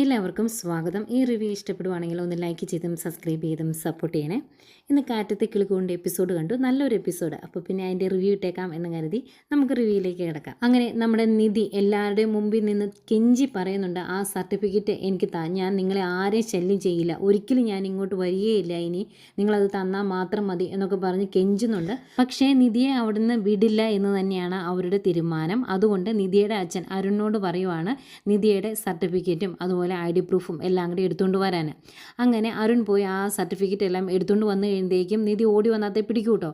എല്ലാവർക്കും സ്വാഗതം. ഈ റിവ്യൂ ഇഷ്ടപ്പെടുവാണെങ്കിൽ ഒന്ന് ലൈക്ക് ചെയ്തും സബ്സ്ക്രൈബ് ചെയ്തും സപ്പോർട്ട് ചെയ്യണേ. ഇന്ന് കാറ്റത്തെ കിളിക്കൂടിൻ്റെ എപ്പിസോഡ് കണ്ടു, നല്ലൊരു എപ്പിസോഡ്. അപ്പോൾ പിന്നെ അതിൻ്റെ റിവ്യൂ ഇട്ടേക്കാം എന്ന് കരുതി നമുക്ക് റിവ്യൂയിലേക്ക് കിടക്കാം. അങ്ങനെ നമ്മുടെ നിധി എല്ലാവരുടെയും മുമ്പിൽ നിന്ന് കെഞ്ചി പറയുന്നുണ്ട്, ആ സർട്ടിഫിക്കറ്റ് എനിക്ക് ഞാൻ നിങ്ങളെ ആരെയും ശല്യം ചെയ്യില്ല, ഒരിക്കലും ഞാൻ ഇങ്ങോട്ട് വരികയില്ല, ഇനി നിങ്ങളത് തന്നാൽ മാത്രം മതി എന്നൊക്കെ പറഞ്ഞ് കെഞ്ചുന്നുണ്ട്. പക്ഷേ നിധിയെ അവിടുന്ന് വിടില്ല എന്ന് തന്നെയാണ് അവരുടെ തീരുമാനം. അതുകൊണ്ട് നിധിയുടെ അച്ഛൻ അരുണിനോട് പറയുവാണ് നിധിയുടെ സർട്ടിഫിക്കറ്റും അതുപോലെ ID പ്രൂഫും എല്ലാം കൂടി എടുത്തുകൊണ്ട് വരാൻ. അങ്ങനെ അരുൺ പോയി ആ സർട്ടിഫിക്കറ്റ് എല്ലാം എടുത്തുകൊണ്ട് വന്നു കഴിയുമ്പോഴേക്കും നിധി ഓടി വന്നാത്തെ പിടിക്കൂട്ടോ,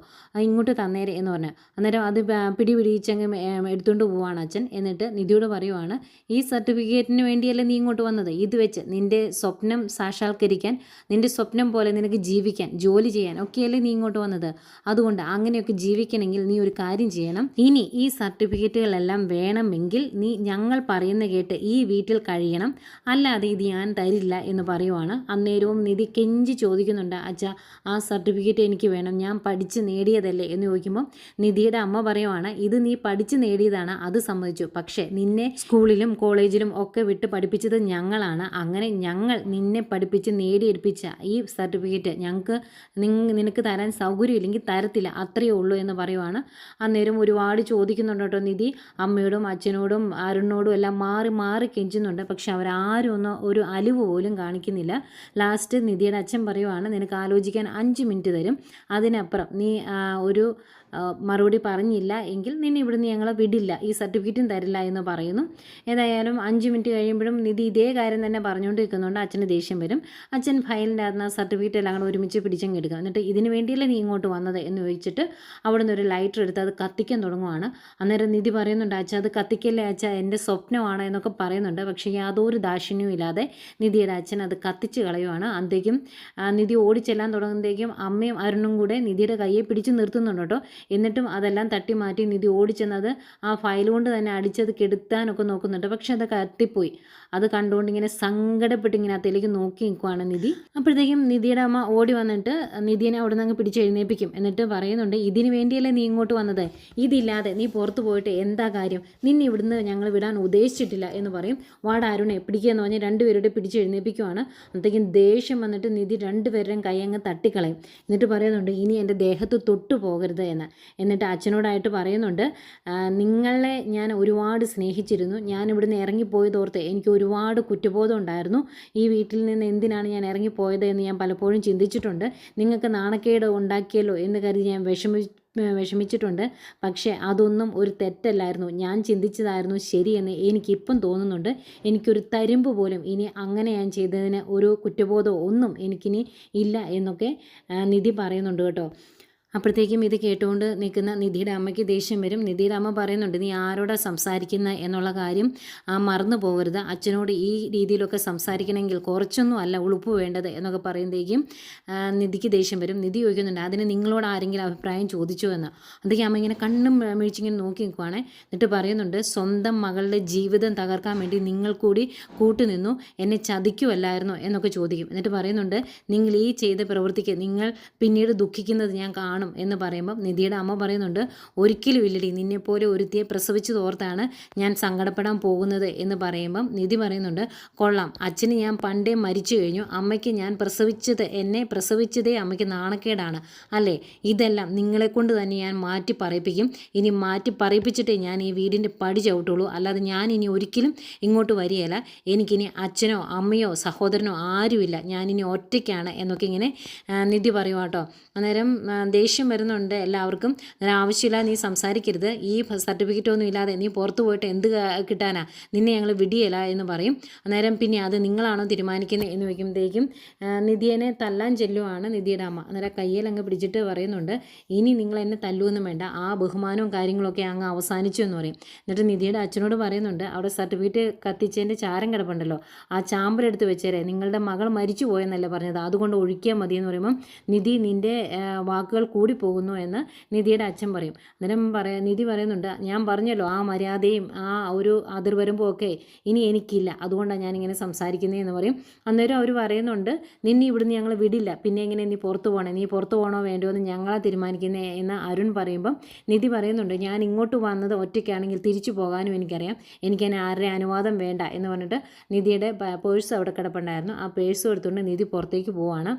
ഇങ്ങോട്ട് തന്നേരെ എന്ന് പറഞ്ഞു. അന്നേരം അത് പിടിച്ചങ്ങ് എടുത്തുകൊണ്ട് പോവാണ് അച്ഛൻ. എന്നിട്ട് നിധിയോട് പറയുവാണ്, ഈ സർട്ടിഫിക്കറ്റിന് വേണ്ടിയല്ലേ നീ ഇങ്ങോട്ട് വന്നത്, ഇത് വെച്ച് നിൻ്റെ സ്വപ്നം സാക്ഷാത്കരിക്കാൻ, നിൻ്റെ സ്വപ്നം പോലെ നിനക്ക് ജീവിക്കാൻ, ജോലി ചെയ്യാൻ ഒക്കെയല്ലേ നീ ഇങ്ങോട്ട് വന്നത്. അതുകൊണ്ട് അങ്ങനെയൊക്കെ ജീവിക്കണമെങ്കിൽ നീ ഒരു കാര്യം ചെയ്യണം, ഇനി ഈ സർട്ടിഫിക്കറ്റുകളെല്ലാം വേണമെങ്കിൽ നീ ഞങ്ങൾ പറയുന്ന കേട്ട് ഈ വീട്ടിൽ കഴിയണം, അല്ലാതെ ഇത് ഞാൻ തരില്ല എന്ന് പറയുവാണ്. അന്നേരവും നിധി കെഞ്ചി ചോദിക്കുന്നുണ്ട്, അച്ഛാ ആ സർട്ടിഫിക്കറ്റ് എനിക്ക് വേണം, ഞാൻ പഠിച്ച് നേടിയതല്ലേ എന്ന് ചോദിക്കുമ്പോൾ നിധിയുടെ അമ്മ പറയുവാണ്, ഇത് നീ പഠിച്ച് നേടിയതാണ്, അത് സമ്മതിച്ചു, പക്ഷേ നിന്നെ സ്കൂളിലും കോളേജിലും ഒക്കെ വിട്ട് പഠിപ്പിച്ചത് ഞങ്ങളാണ്, അങ്ങനെ ഞങ്ങൾ നിന്നെ പഠിപ്പിച്ച് നേടിയെടുപ്പിച്ച ഈ സർട്ടിഫിക്കറ്റ് ഞങ്ങൾക്ക് നിനക്ക് തരാൻ സൗകര്യമില്ലെങ്കിൽ തരത്തില്ല, അത്രയേ ഉള്ളൂ എന്ന് പറയുവാണ്. അന്നേരം ഒരുപാട് ചോദിക്കുന്നുണ്ട് കേട്ടോ നിധി, അമ്മയോടും അച്ഛനോടും അരുണിനോടും എല്ലാം മാറി മാറി കെഞ്ചുന്നുണ്ട്. പക്ഷെ അവരാരും ഒന്നും ഒരു അലിവ് പോലും കാണിക്കുന്നില്ല. ലാസ്റ്റ് നിധിയുടെ അച്ഛൻ പറയുവാണ്, നിനക്ക് ആലോചിക്കാൻ 5 മിനിറ്റ് തരും, അതിനപ്പുറം നീ ഒരു മറുപടി പറഞ്ഞില്ല എങ്കിൽ നിന്നെ ഇവിടുന്ന് ഞങ്ങൾ വിടില്ല, ഈ സർട്ടിഫിക്കറ്റും തരില്ല എന്ന് പറയുന്നു. ഏതായാലും 5 മിനിറ്റ് കഴിയുമ്പോഴും നിധി ഇതേ കാര്യം തന്നെ പറഞ്ഞുകൊണ്ടിരിക്കുന്നുണ്ട്. അച്ഛന് ദേഷ്യം വരും. അച്ഛൻ ഫയലിൻ്റെ അകത്ത് സർട്ടിഫിക്കറ്റ് എല്ലാം കൂടെ ഒരുമിച്ച് പിടിച്ചങ്ങ് എടുക്കുക. എന്നിട്ട് ഇതിന് വേണ്ടിയല്ലേ നീ ഇങ്ങോട്ട് വന്നത് എന്ന് ചോദിച്ചിട്ട് അവിടുന്ന് ഒരു ലൈറ്റർ എടുത്ത് അത് കത്തിക്കാൻ തുടങ്ങുവാണ്. അന്നേരം നിധി പറയുന്നുണ്ട്, അച്ഛാ അത് കത്തിക്കല്ലേ അച്ഛാ, എൻ്റെ സ്വപ്നമാണ് എന്നൊക്കെ പറയുന്നുണ്ട്. പക്ഷേ യാതൊരു ദാക്ഷിണ്യവും ഇല്ലാതെ നിധിയുടെ അച്ഛൻ അത് കത്തിച്ച് കളയുവാണ്. അന്തേക്കും നിധി ഓടിച്ചെല്ലാൻ തുടങ്ങുമ്പോഴേക്കും അമ്മയും അരുണും കൂടെ നിധിയുടെ കയ്യെ പിടിച്ച് നിർത്തുന്നുണ്ട് കേട്ടോ. എന്നിട്ടും അതെല്ലാം തട്ടി മാറ്റി നിധി ഓടിച്ചെന്നത് ആ ഫയൽ കൊണ്ട് തന്നെ അടിച്ചത് കെടുത്താനൊക്കെ നോക്കുന്നുണ്ട്. പക്ഷെ അത് കത്തിപ്പോയി. അത് കണ്ടുകൊണ്ട് ഇങ്ങനെ സങ്കടപ്പെട്ട് ഇങ്ങനെ അതിലേക്ക് നോക്കി നിൽക്കുവാണ് നിധി. അപ്പോഴത്തേക്കും നിധിയുടെ അമ്മ ഓടി വന്നിട്ട് നിധിയെ അവിടെ നിന്ന് അങ്ങ് പിടിച്ച് എഴുന്നേൽപ്പിക്കും. എന്നിട്ട് പറയുന്നുണ്ട്, ഇതിന് വേണ്ടിയല്ലേ നീ ഇങ്ങോട്ട് വന്നത്, ഇതില്ലാതെ നീ പുറത്ത് പോയിട്ട് എന്താ കാര്യം, നിന്നെ ഇവിടുന്ന് ഞങ്ങൾ വിടാൻ ഉദ്ദേശിച്ചിട്ടില്ല എന്ന് പറയും. വാട അരുണെ പിടിക്കുക എന്ന് പറഞ്ഞ് രണ്ടുപേരുടെ പിടിച്ച് എഴുന്നേൽപ്പിക്കുവാണ്. അപ്പോഴത്തേക്കും ദേഷ്യം വന്നിട്ട് നിധി രണ്ടുപേരുടെയും കൈ അങ്ങ് തട്ടിക്കളയും. എന്നിട്ട് പറയുന്നുണ്ട്, ഇനി എൻ്റെ ദേഹത്ത് തൊട്ടു പോകരുത് എന്ന്. എന്നിട്ട് അച്ഛനോടായിട്ട് പറയുന്നുണ്ട്, നിങ്ങളെ ഞാൻ ഒരുപാട് സ്നേഹിച്ചിരുന്നു, ഞാൻ ഇവിടുന്ന് ഇറങ്ങിപ്പോയതോർത്ത് എനിക്ക് ഒരുപാട് കുറ്റബോധം ഉണ്ടായിരുന്നു, ഈ വീട്ടിൽ നിന്ന് എന്തിനാണ് ഞാൻ ഇറങ്ങിപ്പോയത് എന്ന് ഞാൻ പലപ്പോഴും ചിന്തിച്ചിട്ടുണ്ട്, നിങ്ങൾക്ക് നാണക്കേട് ഉണ്ടാക്കിയല്ലോ എന്ന് കരുതി ഞാൻ വിഷമിച്ചിട്ടുണ്ട്. പക്ഷേ അതൊന്നും ഒരു തെറ്റല്ലായിരുന്നു, ഞാൻ ചിന്തിച്ചതായിരുന്നു ശരിയെന്ന് എനിക്കിപ്പം തോന്നുന്നുണ്ട്, എനിക്കൊരു തരിമ്പ് പോലും ഇനി അങ്ങനെ ഞാൻ ചെയ്തതിന് ഒരു കുറ്റബോധം ഒന്നും എനിക്കിനി ഇല്ല എന്നൊക്കെ നിധി പറയുന്നുണ്ട് കേട്ടോ. അപ്പോഴത്തേക്കും ഇത് കേട്ടുകൊണ്ട് നിൽക്കുന്ന നിധിയുടെ അമ്മയ്ക്ക് ദേഷ്യം വരും. നിധിയുടെ അമ്മ പറയുന്നുണ്ട്, നീ ആരോടാ സംസാരിക്കുന്ന എന്നുള്ള കാര്യം മറന്നു പോകരുത്, അച്ഛനോട് ഈ രീതിയിലൊക്കെ സംസാരിക്കണമെങ്കിൽ കുറച്ചൊന്നും അല്ല ഉളുപ്പ് വേണ്ടത് എന്നൊക്കെ പറയുമ്പോഴേക്കും നിധിക്ക് ദേഷ്യം വരും. നിധി ചോദിക്കുന്നുണ്ട്, അതിന് നിങ്ങളോട് ആരെങ്കിലും അഭിപ്രായം ചോദിച്ചോ എന്ന്. അതൊക്കെ അമ്മ ഇങ്ങനെ കണ്ണും മിഴിച്ചിങ്ങനെ നോക്കി നിൽക്കുവാണ്. എന്നിട്ട് പറയുന്നുണ്ട്, സ്വന്തം മകളുടെ ജീവിതം തകർക്കാൻ വേണ്ടി നിങ്ങൾ കൂടി കൂട്ടുനിന്നു, എന്നെ ചതിക്കുമല്ലായിരുന്നോ എന്നൊക്കെ ചോദിക്കും. എന്നിട്ട് പറയുന്നുണ്ട്, നിങ്ങൾ ഈ ചെയ്ത പ്രവൃത്തിക്ക് നിങ്ങൾ പിന്നീട് ദുഃഖിക്കുന്നത് ഞാൻ കാണും എന്ന് പറയുമ്പം നിധിയുടെ അമ്മ പറയുന്നുണ്ട്, ഒരിക്കലും ഇല്ലടി, നിന്നെപ്പോലെ ഒരുത്തിയെ പ്രസവിച്ചു തോർത്താണ് ഞാൻ സങ്കടപ്പെടാൻ പോകുന്നത് എന്ന് പറയുമ്പം നിധി പറയുന്നുണ്ട്, കൊള്ളാം, അച്ഛന് ഞാൻ പണ്ടേ മരിച്ചു കഴിഞ്ഞു, അമ്മയ്ക്ക് ഞാൻ എന്നെ പ്രസവിച്ചതേ അമ്മയ്ക്ക് നാണക്കേടാണ് അല്ലേ, ഇതെല്ലാം നിങ്ങളെ കൊണ്ട് തന്നെ ഞാൻ മാറ്റി പറയിപ്പിക്കും, ഇനി മാറ്റി പറയിപ്പിച്ചിട്ടേ ഞാൻ ഈ വീടിൻ്റെ പടി ചവിട്ടുള്ളൂ, അല്ലാതെ ഞാൻ ഇനി ഒരിക്കലും ഇങ്ങോട്ട് വരികയില്ല, എനിക്കിനി അച്ഛനോ അമ്മയോ സഹോദരനോ ആരുമില്ല, ഞാനിനി ഒറ്റയ്ക്കാണ് എന്നൊക്കെ ഇങ്ങനെ നിധി പറയുക കേട്ടോ. അന്നേരം ദേഷ്യം വരുന്നുണ്ട് എല്ലാവർക്കും. ആവശ്യമില്ല നീ സംസാരിക്കരുത്, ഈ സർട്ടിഫിക്കറ്റ് ഒന്നും ഇല്ലാതെ നീ പുറത്ത് പോയിട്ട് എന്ത് കിട്ടാനാ, നിന്നെ ഞങ്ങൾ വിടിയല്ല എന്ന് പറയും. അന്നേരം പിന്നെ അത് നിങ്ങളാണോ തീരുമാനിക്കുന്നത് എന്ന് വയ്ക്കുമ്പോഴത്തേക്കും നിധിയെ തല്ലാൻ ചെല്ലുവാണ് നിധിയുടെ അമ്മ. അന്നേരം കയ്യിൽ അങ്ങ് പിടിച്ചിട്ട് പറയുന്നുണ്ട്, ഇനി നിങ്ങൾ എന്നെ തല്ലുവൊന്നും വേണ്ട, ആ ബഹുമാനവും കാര്യങ്ങളൊക്കെ അങ്ങ് അവസാനിച്ചു എന്ന് പറയും. എന്നിട്ട് നിധിയുടെ അച്ഛനോട് പറയുന്നുണ്ട്, അവിടെ സർട്ടിഫിക്കറ്റ് കത്തിച്ചതിൻ്റെ ചാരം കിടപ്പുണ്ടല്ലോ, ആ ചാമ്പലെടുത്ത് വെച്ചേരെ, നിങ്ങളുടെ മകൾ മരിച്ചു പോയെന്നല്ലേ പറഞ്ഞത്, അതുകൊണ്ട് ഒഴിക്കാൻ മതി എന്ന് പറയുമ്പം നിധി നിൻ്റെ വാക്കുകൾ കൂടിപ്പോകുന്നു എന്ന് നിധിയുടെ അച്ഛൻ പറയും. അന്നേരം നിധി പറയുന്നുണ്ട്, ഞാൻ പറഞ്ഞല്ലോ ആ മര്യാദയും ആ ഒരു അതിർവരമ്പും ഒക്കെ ഇനി എനിക്കില്ല, അതുകൊണ്ടാണ് ഞാനിങ്ങനെ സംസാരിക്കുന്നതെന്ന് പറയും. അന്നേരം അവർ പറയുന്നുണ്ട്, നിന്നെ ഇവിടുന്ന് ഞങ്ങൾ വിടില്ല, പിന്നെ എങ്ങനെ നീ പുറത്ത് പോകണേ, നീ പുറത്ത് പോകണോ വേണ്ടോ എന്ന് ഞങ്ങളെ തീരുമാനിക്കുന്നേ എന്ന് അരുൺ പറയുമ്പം നിധി പറയുന്നുണ്ട്, ഞാൻ ഇങ്ങോട്ട് വന്നത് ഒറ്റയ്ക്കാണെങ്കിൽ തിരിച്ചു പോകാനും എനിക്കറിയാം, എനിക്കതിന് ആരുടെ അനുവാദം വേണ്ട എന്ന് പറഞ്ഞിട്ട് നിധിയുടെ പേഴ്സ് അവിടെ കിടപ്പുണ്ടായിരുന്നു. ആ പേഴ്സ് എടുത്തുകൊണ്ട് നിധി പുറത്തേക്ക് പോവാണ്.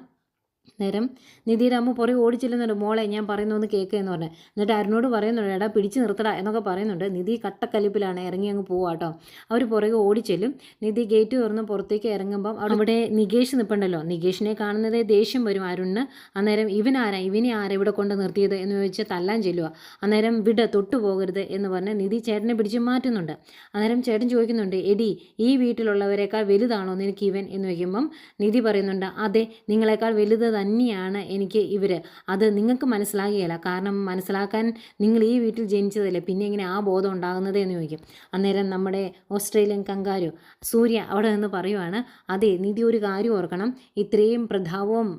നേരം നിധിയുടെ അമ്മ പുറകെ ഓടിച്ചില്ലുന്നുണ്ട്, മോളെ ഞാൻ പറയുന്നൊന്ന് കേൾക്കുക എന്ന് പറഞ്ഞ്. എന്നിട്ട് അരുണോട് പറയുന്നുണ്ട്, എടാ പിടിച്ച് നിർത്തടാ എന്നൊക്കെ പറയുന്നുണ്ട്. നിധി കട്ടക്കലിപ്പിലാണ്, ഇറങ്ങി അങ്ങ് പോവാ കേട്ടോ. അവർ പുറകെ ഓടിച്ചെല്ലും. നിധി ഗേറ്റ് തുറന്ന് പുറത്തേക്ക് ഇറങ്ങുമ്പം അവിടെ നികേഷ് നിൽപ്പുണ്ടല്ലോ. നികേഷിനെ കാണുന്നതേ ദേഷ്യം വരും അരുണിന്. അന്നേരം ഇവനെ ആരാ ഇവിടെ കൊണ്ട് നിർത്തിയത് എന്ന് ചോദിച്ച് തല്ലാൻ ചെല്ലുക. അന്നേരം തൊട്ടു പോകരുത് എന്ന് പറഞ്ഞ് നിധി ചേട്ടനെ പിടിച്ച് മാറ്റുന്നുണ്ട്. അന്നേരം ചേട്ടൻ ചോദിക്കുന്നുണ്ട്, എടി ഈ വീട്ടിലുള്ളവരെക്കാൾ വലുതാണോ നിനക്ക് ഇവൻ എന്ന് വയ്ക്കുമ്പം നിധി പറയുന്നുണ്ട്, അതെ, നിങ്ങളെക്കാൾ വലുത് തന്നെയാണ് എനിക്ക് ഇവർ. അത് നിങ്ങൾക്ക് മനസ്സിലാകുകയില്ല, കാരണം മനസ്സിലാക്കാൻ നിങ്ങൾ ഈ വീട്ടിൽ ജനിച്ചതല്ലേ, പിന്നെ എങ്ങനെ ആ ബോധം ഉണ്ടാകുന്നത് എന്ന് ചോദിക്കും. അന്നേരം നമ്മുടെ ഓസ്ട്രേലിയൻ കങ്കാരു സൂര്യ അവിടെ നിന്ന് പറയുവാണ്, അതെ നിധി ഒരു കാര്യം ഓർക്കണം, ഇത്രയും പ്രതാപവും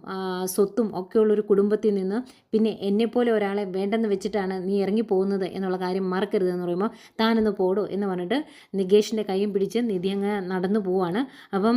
സ്വത്തും ഒക്കെയുള്ളൊരു കുടുംബത്തിൽ നിന്ന് പിന്നെ എന്നെപ്പോലെ ഒരാളെ വേണ്ടെന്ന് വെച്ചിട്ടാണ് നീ ഇറങ്ങിപ്പോകുന്നത് എന്നുള്ള കാര്യം മറക്കരുത് എന്ന് പറയുമ്പോൾ താനൊന്ന് പോടോ എന്ന് പറഞ്ഞിട്ട് നികേഷിൻ്റെ കൈയും പിടിച്ച് നിധി അങ്ങ് നടന്നു പോവാണ്. അപ്പം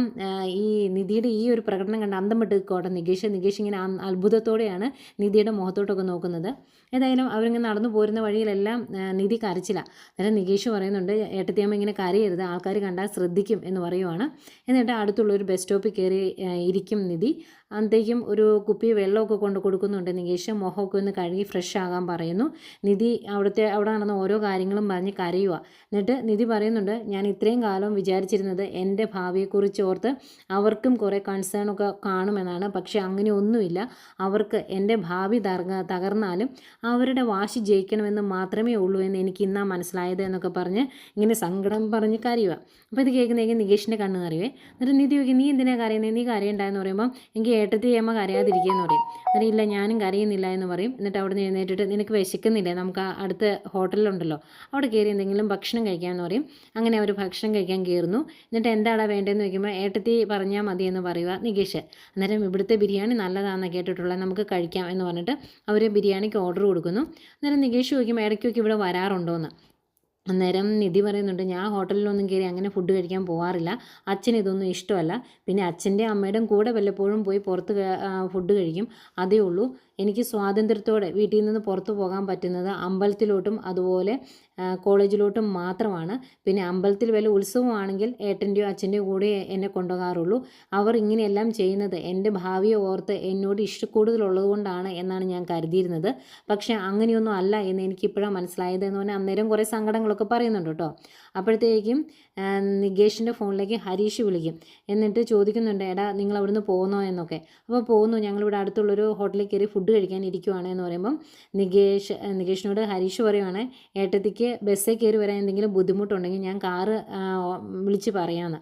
ഈ നിധിയുടെ ഈ ഒരു പ്രകടനം കണ്ട് അന്തം വിട്ട് നിൽക്കോട്ടെ നികേഷ് ഇങ്ങനെ അത്ഭുതത്തോടെയാണ് നിധിയുടെ മുഖത്തോട്ടൊക്കെ നോക്കുന്നത്. ഏതായാലും അവരിങ്ങനെ നടന്നു പോരുന്ന വഴിയിലെല്ലാം നിധി കരച്ചില്ല. അന്നേരം നികേഷ് പറയുന്നുണ്ട്, ഏട്ടത്തിയമ്മ ഇങ്ങനെ കരയരുത്, ആൾക്കാർ കണ്ടാൽ ശ്രദ്ധിക്കും എന്ന് പറയുവാണ്. എന്നിട്ട് അടുത്തുള്ളൊരു ബസ് സ്റ്റോപ്പിൽ കയറി ഇരിക്കും നിധി. അന്നത്തേക്കും ഒരു കുപ്പി വെള്ളമൊക്കെ കൊണ്ട് കൊടുക്കുന്നുണ്ട് നികേഷ്. മുഖമൊക്കെ ഒന്ന് കഴുകി ഫ്രഷ് ആകാൻ പറയുന്നു. നിധി അവിടെ നടന്ന ഓരോ കാര്യങ്ങളും പറഞ്ഞ് കരയുക. എന്നിട്ട് നിധി പറയുന്നുണ്ട്, ഞാൻ ഇത്രയും കാലം വിചാരിച്ചിരുന്നത് എൻ്റെ ഭാവിയെക്കുറിച്ച് ഓർത്ത് അവർക്കും കുറേ കൺസേണൊക്കെ കാണുമെന്നാണ്. പക്ഷേ അങ്ങനെ ഒന്നുമില്ല. അവർക്ക് എൻ്റെ ഭാവി തകർന്നാലും അവരുടെ വാശി ജയിക്കണമെന്ന് മാത്രമേ ഉള്ളൂ എന്ന് എനിക്ക് ഇന്നാ മനസ്സിലായത് എന്നൊക്കെ പറഞ്ഞ് ഇങ്ങനെ സങ്കടം പറഞ്ഞ് കരയുക. അപ്പോൾ ഇത് കേൾക്കുന്നതെങ്കിൽ നികേഷിൻ്റെ കണ്ണ് കറിയുവേ. എന്നിട്ട് നിധി ചോദിക്കും, നീ എന്തിനാ കരയുന്നത്, നീ കരയണ്ടെന്ന് പറയുമ്പോൾ എനിക്ക് ഏട്ടത്തി അമ്മ കരയാതിരിക്കുക എന്ന് പറയും. എന്നിട്ട് ഇല്ല ഞാനും കരയുന്നില്ല എന്ന് പറയും. എന്നിട്ട് അവിടെ നിന്ന് എഴുന്നേറ്റിട്ട്, നിനക്ക് വിശക്കുന്നില്ലേ, നമുക്ക് അടുത്ത ഹോട്ടലുണ്ടല്ലോ അവിടെ കയറി എന്തെങ്കിലും ഭക്ഷണം കഴിക്കാമെന്ന് പറയും. അങ്ങനെ അവർ ഭക്ഷണം കഴിക്കാൻ കയറുന്നു. എന്നിട്ട് എന്താടാ വേണ്ടതെന്ന് ചോദിക്കുമ്പോൾ ഏട്ടത്തി പറഞ്ഞാൽ മതിയെന്ന് പറയുക നികേഷ്. അന്നേരം ഇവിടുത്തെ ബിരിയാണി നല്ലതാണെന്ന് കേട്ടിട്ടുള്ളത്, നമുക്ക് കഴിക്കാം എന്ന് പറഞ്ഞിട്ട് അവർ ബിരിയാണിക്ക് ഓർഡർ കൊടുക്കുന്നു. അന്നേരം നികേഷ് ചോദിക്കുമ്പോൾ ഇടയ്ക്കൊക്കെ ഇവിടെ വരാറുണ്ടോ എന്ന്. അന്നേരം നിധി പറയുന്നുണ്ട്, ഞാൻ ഹോട്ടലിലൊന്നും കയറി അങ്ങനെ ഫുഡ് കഴിക്കാൻ പോകാറില്ല, അച്ഛന് ഇതൊന്നും ഇഷ്ടമല്ല, പിന്നെ അച്ഛൻ്റെ അമ്മയുടെയും കൂടെ വല്ലപ്പോഴും പോയി പുറത്ത് ഫുഡ് കഴിക്കും, അതേ ഉള്ളൂ. എനിക്ക് സ്വാതന്ത്ര്യത്തോടെ വീട്ടിൽ നിന്ന് പുറത്തു പോകാൻ പറ്റുന്നത് അമ്പലത്തിലോട്ടും അതുപോലെ കോളേജിലോട്ടും മാത്രമാണ്. പിന്നെ അമ്പലത്തിൽ വല്ല ഉത്സവമാണെങ്കിൽ ഏട്ടൻ്റെയോ അച്ഛൻ്റെയോ കൂടെ എന്നെ കൊണ്ടുപോകാറുള്ളൂ. അവർ ഇങ്ങനെയെല്ലാം ചെയ്യുന്നത് എൻ്റെ ഭാവിയെ ഓർത്ത് എന്നോട് ഇഷ്ടക്കൂടുതലുള്ളത് കൊണ്ടാണ് എന്നാണ് ഞാൻ കരുതിയിരുന്നത്. പക്ഷേ അങ്ങനെയൊന്നും അല്ല എന്ന് എനിക്കിപ്പോഴാണ് മനസ്സിലായത് എന്ന് പറഞ്ഞാൽ അന്നേരം കുറേ സങ്കടങ്ങളൊക്കെ പറയുന്നുണ്ട് കേട്ടോ. അപ്പോഴത്തേക്കും നികേഷിൻ്റെ ഫോണിലേക്ക് ഹരീഷ് വിളിക്കും. എന്നിട്ട് ചോദിക്കുന്നുണ്ട്, എടാ നിങ്ങൾ അവിടുന്ന് പോകുന്നോ എന്നൊക്കെ. അപ്പോൾ പോകുന്നു, ഞങ്ങളിവിടെ അടുത്തുള്ളൊരു ഹോട്ടലിൽ കയറി ഫുഡ് കഴിക്കാൻ ഇരിക്കുവാണ് എന്ന് പറയുമ്പം നികേഷിനോട് ഹരീഷ് പറയുവാണ്, ഏട്ടത്തിക്ക് ബസ്സിൽ കയറി വരാൻ എന്തെങ്കിലും ബുദ്ധിമുട്ടുണ്ടെങ്കിൽ ഞാൻ കാറിന് വിളിച്ച് പറയാമെന്ന്.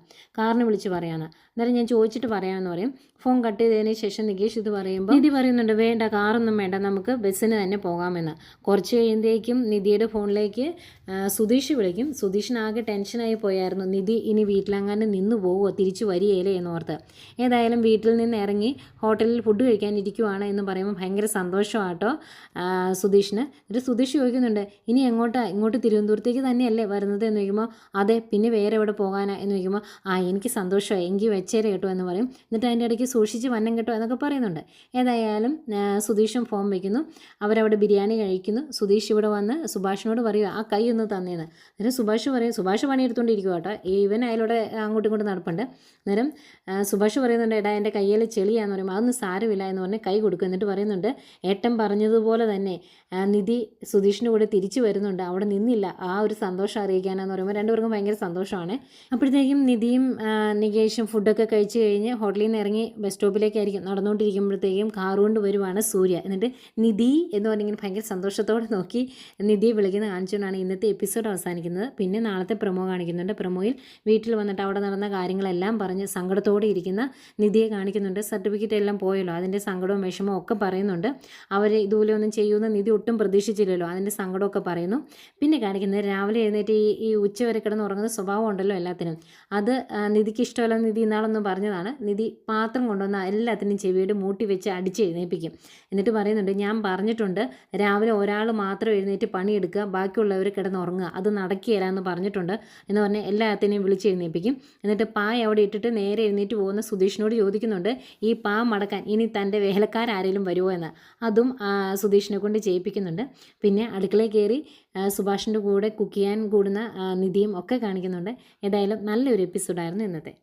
എന്നാലും ഞാൻ ചോദിച്ചിട്ട് പറയാമെന്ന് പറയും. ഫോൺ കട്ട് ചെയ്തതിന് ശേഷം നികേഷ് ഇത് പറയുമ്പോൾ നിധി പറയുന്നുണ്ട്, വേണ്ട കാറൊന്നും വേണ്ട, നമുക്ക് ബസ്സിന് തന്നെ പോകാമെന്ന്. കുറച്ച് കഴിയുമ്പോഴേക്കും നിധിയുടെ ഫോണിലേക്ക് സുധീഷ് വിളിക്കും. സുധീഷിനാകെ ടെൻഷനായി പോയായിരുന്നു, നിധി ഇനി വീട്ടിലങ്ങാണ്ട് നിന്ന് പോവുമോ, തിരിച്ചു വരികയില്ലേ എന്നോർത്ത്. ഏതായാലും വീട്ടിൽ നിന്ന് ഇറങ്ങി ഹോട്ടലിൽ ഫുഡ് കഴിക്കാൻ ഇരിക്കുവാണ് എന്ന് പറയുമ്പോൾ ഭയങ്കര സന്തോഷമാട്ടോ സുധീഷിന്. എന്നിട്ട് സുധീഷ് ചോദിക്കുന്നുണ്ട്, ഇനി ഇങ്ങോട്ട് തിരുവനന്തപുരത്തേക്ക് തന്നെയല്ലേ വരുന്നത് എന്ന് ചോദിക്കുമ്പോൾ അതെ, പിന്നെ വേറെ എവിടെ പോകാനാ എന്ന് ചോദിക്കുമ്പോൾ എനിക്ക് സന്തോഷമായി, എങ്കിൽ വെച്ചേരെ കേട്ടോ എന്ന് പറയും. എന്നിട്ട് അതിൻ്റെ ഇടയ്ക്ക് സൂക്ഷിച്ച് വന്നം കേട്ടോ എന്നൊക്കെ പറയുന്നുണ്ട്. ഏതായാലും സുധീഷും ഫോൺ വയ്ക്കുന്നു. അവരവിടെ ബിരിയാണി കഴിക്കുന്നു. സുധീഷ് ഇവിടെ വന്ന് സുഭാഷിനോട് പറയുക, ആ കൈ ഒന്ന് തന്നേന്ന്. അന്നേരം സുഭാഷ് പറയും, സുഭാഷ് പണിയെടുത്തുകൊണ്ടിരിക്കുക കേട്ടോ, ഇവൻ അതിലൂടെ അങ്ങോട്ടും ഇങ്ങോട്ടും നടപ്പുണ്ട്. അന്നേരം സുഭാഷ് പറയുന്നുണ്ട്, എടാ എൻ്റെ കയ്യിൽ ചെളിയാന്ന് പറയുമ്പോൾ അതൊന്നും സാരമില്ല എന്ന് പറഞ്ഞ് കൈ കൊടുക്കും. എന്നിട്ട് പറയുന്നുണ്ട്, ഏട്ടൻ പറഞ്ഞതുപോലെ തന്നെ നിധി സുധീഷിൻ്റെ കൂടെ തിരിച്ചു വരുന്നുണ്ട്, അവിടെ നിന്നില്ല, ആ ഒരു സന്തോഷം അറിയിക്കാനെന്ന് പറയുമ്പോൾ രണ്ടുപേർക്കും ഭയങ്കര സന്തോഷമാണ്. അപ്പോഴത്തേക്കും നിധിയും നികേഷും ഫുഡൊക്കെ കഴിച്ച് കഴിഞ്ഞ് ഹോട്ടലിൽ നിന്ന് ഇറങ്ങി ബസ് സ്റ്റോപ്പിലേക്കായിരിക്കും നടന്നുകൊണ്ടിരിക്കുമ്പോഴത്തേക്കും കാർ കൊണ്ട് വരുവാണ് സൂര്യ. എന്നിട്ട് നിധി എന്ന് പറഞ്ഞിങ്ങനെ ഭയങ്കര സന്തോഷത്തോടെ നോക്കി നിധിയെ വിളിക്കുന്നത് കാണിച്ചുകൊണ്ടാണ് ഇന്നത്തെ എപ്പിസോഡ് അവസാനിക്കുന്നത്. പിന്നെ നാളത്തെ പ്രൊമോ കാണിക്കുന്നുണ്ട്. പ്രൊമോയിൽ വീട്ടിൽ വന്നിട്ട് അവിടെ നടന്ന കാര്യങ്ങളെല്ലാം പറഞ്ഞ് സങ്കടത്തോടെ ഇരിക്കുന്ന നിധിയെ കാണിക്കുന്നുണ്ട്. സർട്ടിഫിക്കറ്റ് എല്ലാം പോയല്ലോ, അതിൻ്റെ സങ്കടവും വിഷമവും ഒക്കെ പറയുന്നുണ്ട്. അവർ ഇതുപോലെ ഒന്നും ചെയ്യുമെന്ന് നിധി ഒട്ടും പ്രതീക്ഷിച്ചില്ലല്ലോ, അതിൻ്റെ സങ്കടമൊക്കെ പറയുന്നു. പിന്നെ കാണിക്കുന്നത് രാവിലെ എഴുന്നേറ്റ് ഈ ഉച്ചവരെ കിടന്ന് ഉറങ്ങുന്ന സ്വഭാവം ഉണ്ടല്ലോ എല്ലാത്തിനും, അത് നിധിക്ക് ഇഷ്ടമല്ല. നിധി ഇന്നാളൊന്നും പറഞ്ഞതാണ്, നിധി പാത്രം കൊണ്ടുവന്ന എല്ലാത്തിനും ചെവിയുടെ മൂട്ടി വെച്ച് അടിച്ച് എഴുന്നേൽപ്പിക്കും. എന്നിട്ട് പറയുന്നുണ്ട്, ഞാൻ പറഞ്ഞിട്ടുണ്ട് രാവിലെ ഒരാൾ മാത്രം എഴുന്നേറ്റ് പണിയെടുക്കുക, ബാക്കിയുള്ളവർ കിടന്നുറങ്ങുക, അത് നടക്കുകയില്ല എന്ന് പറഞ്ഞിട്ടുണ്ട് എന്ന് പറഞ്ഞ് എല്ലാത്തിനെയും വിളിച്ച് എഴുന്നേൽപ്പിക്കും. എന്നിട്ട് പായ അവിടെ ഇട്ടിട്ട് നേരെ എഴുന്നേറ്റ് പോകുന്ന സുധീഷിനോട് ചോദിക്കുന്നുണ്ട്, ഈ പാ മടക്കാൻ ഇനി തൻ്റെ വേലക്കാരാരെങ്കിലും വരുമോ എന്ന്. അതും സുധീഷിനെ കൊണ്ട് ചെയ്യിപ്പിക്കുന്നുണ്ട്. പിന്നെ അടുക്കളയിൽ കയറി സുഭാഷിൻ്റെ കൂടെ കുക്ക് ചെയ്യാൻ കൂടുന്ന നിധിയും ഒക്കെ കാണിക്കുന്നുണ്ട്. ഏതായാലും നല്ലൊരു എപ്പിസോഡായിരുന്നു ഇന്നത്തെ.